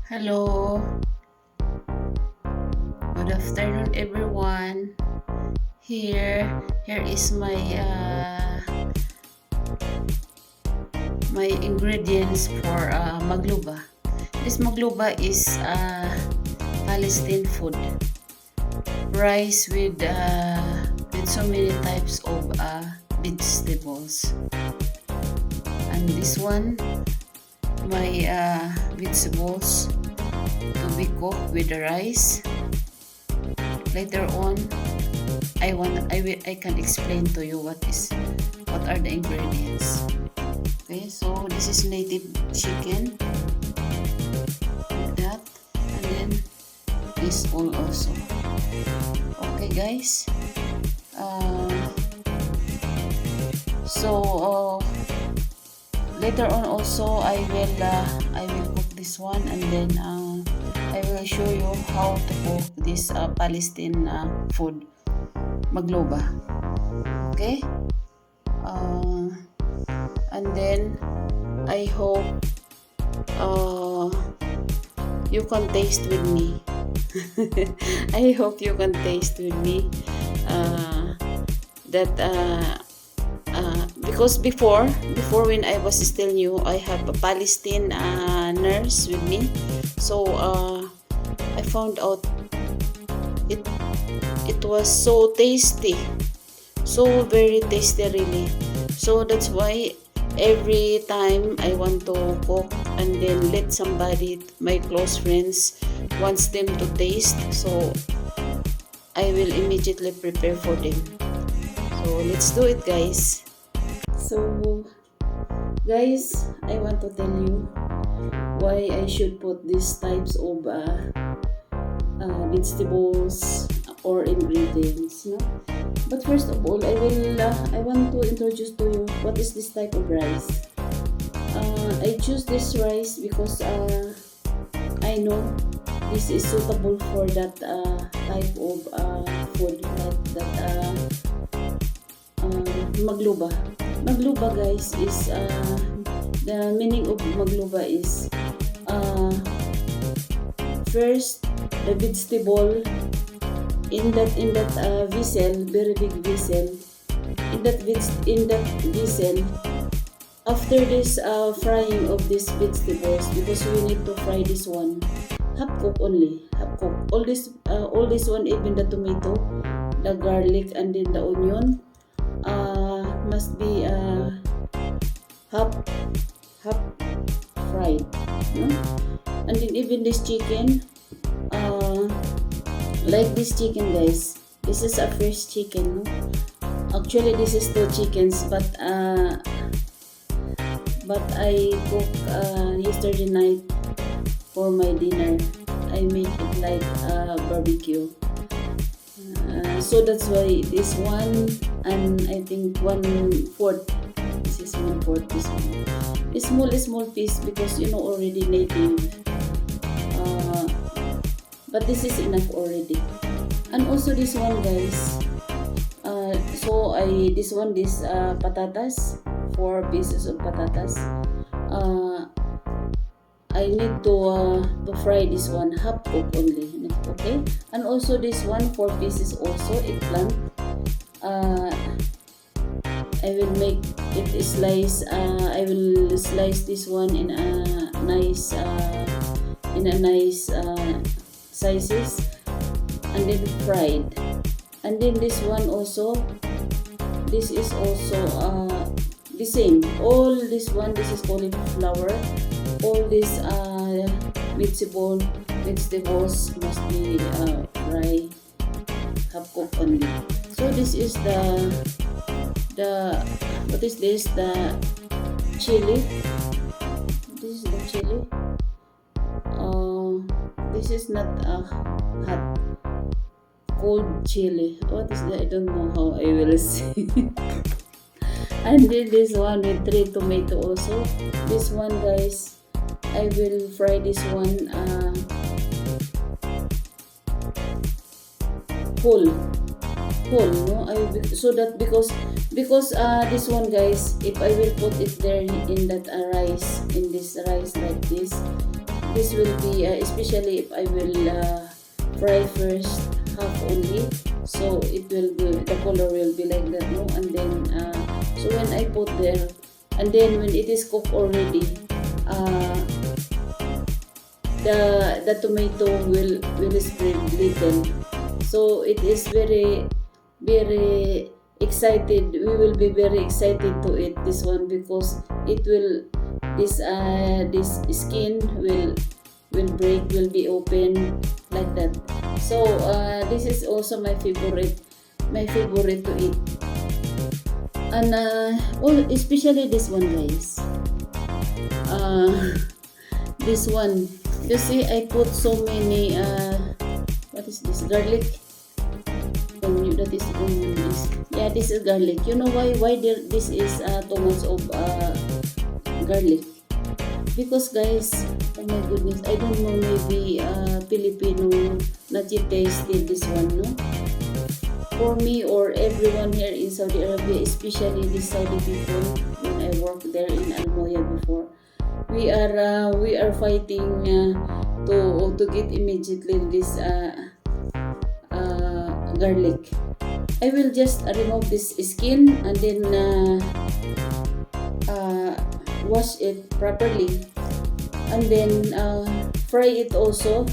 Hello, good afternoon everyone. Here is my ingredients for magluba. This magluba is Palestinian food. Rice with so many types of vegetables. And this one, my vegetables to be cooked with the rice. Later on, I can explain to you what are the ingredients. Okay, so this is native chicken, like that, and then this all also. Okay, guys. Later on also I will cook this one, and then I will show you how to cook this Palestinian food, magluba. Okay? And then I hope you can taste with me. I hope you can taste with me because before when I was still new, I have a Palestinian nurse with me, so I found out it was so tasty, so very tasty really. So that's why every time I want to cook and then let somebody, my close friends, wants them to taste, so I will immediately prepare for them. So let's do it, guys. So guys, I want to tell you why I should put these types of vegetables or ingredients, no? But first of all, I want to introduce to you what is this type of rice. I choose this rice because I know this is suitable for that type of food, like that magluba. Magluba, guys, is the meaning of magluba is first the vegetable in that vessel, very big vessel. In that vessel, after this frying of these vegetables, because we need to fry this one, half cook only, half cook. All this one, even the tomato, the garlic, and then the onion, must be half fried, no? And then even this chicken, like this chicken, guys, this is a fresh chicken, no? Actually this is 2 chickens, but I cook yesterday night for my dinner. I make it like barbecue, so that's why this one, and I think 1/4, this is 1/4, this one is small piece, because you know already native, but this is enough already. And also this one, guys, this patatas, 4 pieces of patatas. I need to fry this one, half cook only, okay? And also this one, 4 pieces also, eggplant. I will make it slice. I will slice this one in a nice sizes, and then fried. And then this one also, this is also the same. All this one, this is cauliflower. All these vegetables must be fried, half cooked only. So this is the what is this? The chili. This is the chili. This is not hot, cold chili. What is that? I don't know how I will say. And then this one with 3 tomato also. This one, guys, I will fry this one whole. whole, no? So that because this one, guys, if I will put it there in that rice, in this rice like this will be especially if I will fry first half only, so it will be, the color will be like that, no? And then so when I put there, and then when it is cooked already, the tomato will spread little. So it is very excited. We will be very excited to eat this one because it will this skin will break, will be open like that. So this is also my favorite to eat. And especially this one, guys. This one, you see, I put so many what is this, garlic? That is yeah, this is garlic. You know why this is too much of garlic? Because, guys, oh my goodness, I don't know, maybe Filipino not yet tasted this one, no? For me or everyone here in Saudi Arabia, especially the Saudi people, when I worked there in Almoya before, we are fighting to get immediately this garlic. I will just remove this skin and then wash it properly, and then fry it also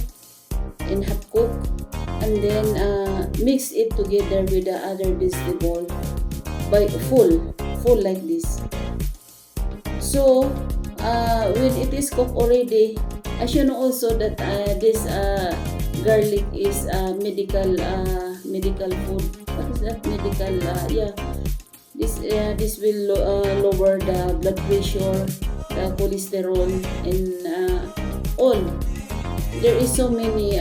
in hot cook, and then mix it together with the other vegetable by full like this. So when it is cooked already, I should know also that this garlic is medical food. What is that? Medical yeah. This will lower the blood pressure, the cholesterol, and all. There is so many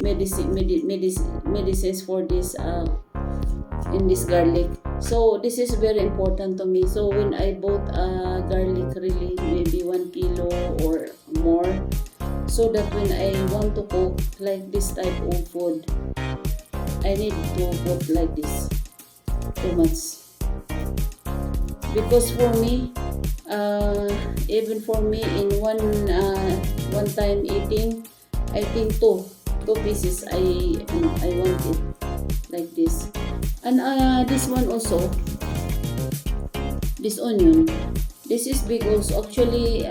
medicines for this in this garlic. So this is very important to me. So when I bought garlic, really maybe 1 kilo or more, so that when I want to cook like this type of food, I need to put like this too much. Because for me, even for me in one time eating, I think two pieces I want it like this. And this one also, this onion, this is big also. Actually,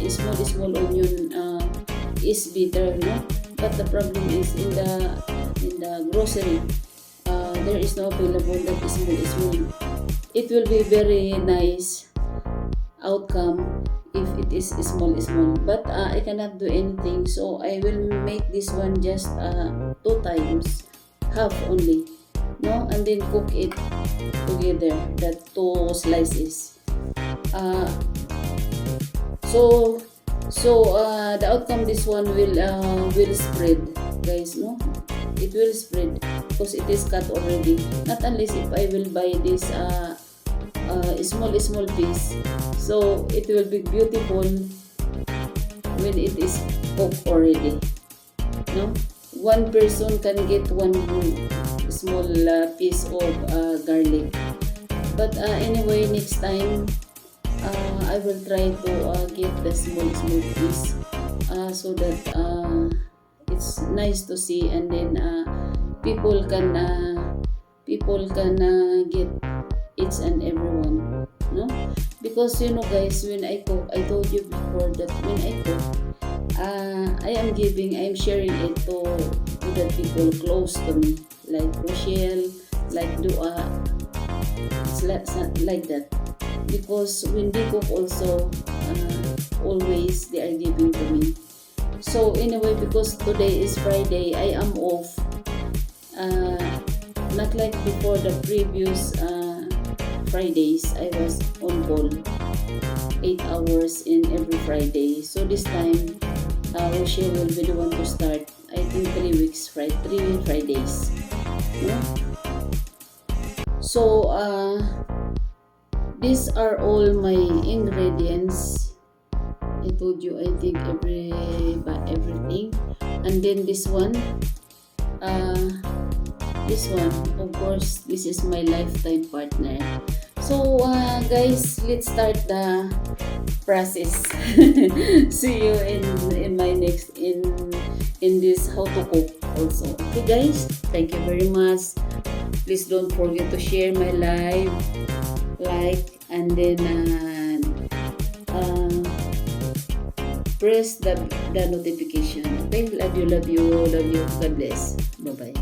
small onion is bitter, no? But the problem is in the grocery, there is no available that is small. It will be very nice outcome if it is small. But I cannot do anything, so I will make this one just 2 times, half only, no, and then cook it together, that 2 slices. So the outcome, this one will spread, guys, no? It will spread because it is cut already. Not unless if I will buy this small piece, so it will be beautiful when it is cooked already, no? One person can get 1 small piece of garlic. But anyway, next time I will try to get the small piece so that it's nice to see, and then people can get each and everyone, no? Because you know, guys, when I cook, I told you before that when I cook, I am sharing it to the people close to me, like Rochelle, like Dua. It's like that. Because when they cook also, always they are giving to me. So anyway, because today is Friday, I am off. Not like before the previous Fridays, I was on call 8 hours in every Friday. So this time, Rochelle will be the one to start. I think 3 Fridays. No? So these are all my ingredients. I told you, I think everything. And then this one, This one, of course, this is my lifetime partner. So, guys, let's start the process. See you in my next in this how to cook also. Okay, guys, thank you very much. Please don't forget to share my live, like, and then press the notification. Okay, love you, love you, love you. God bless. Bye bye.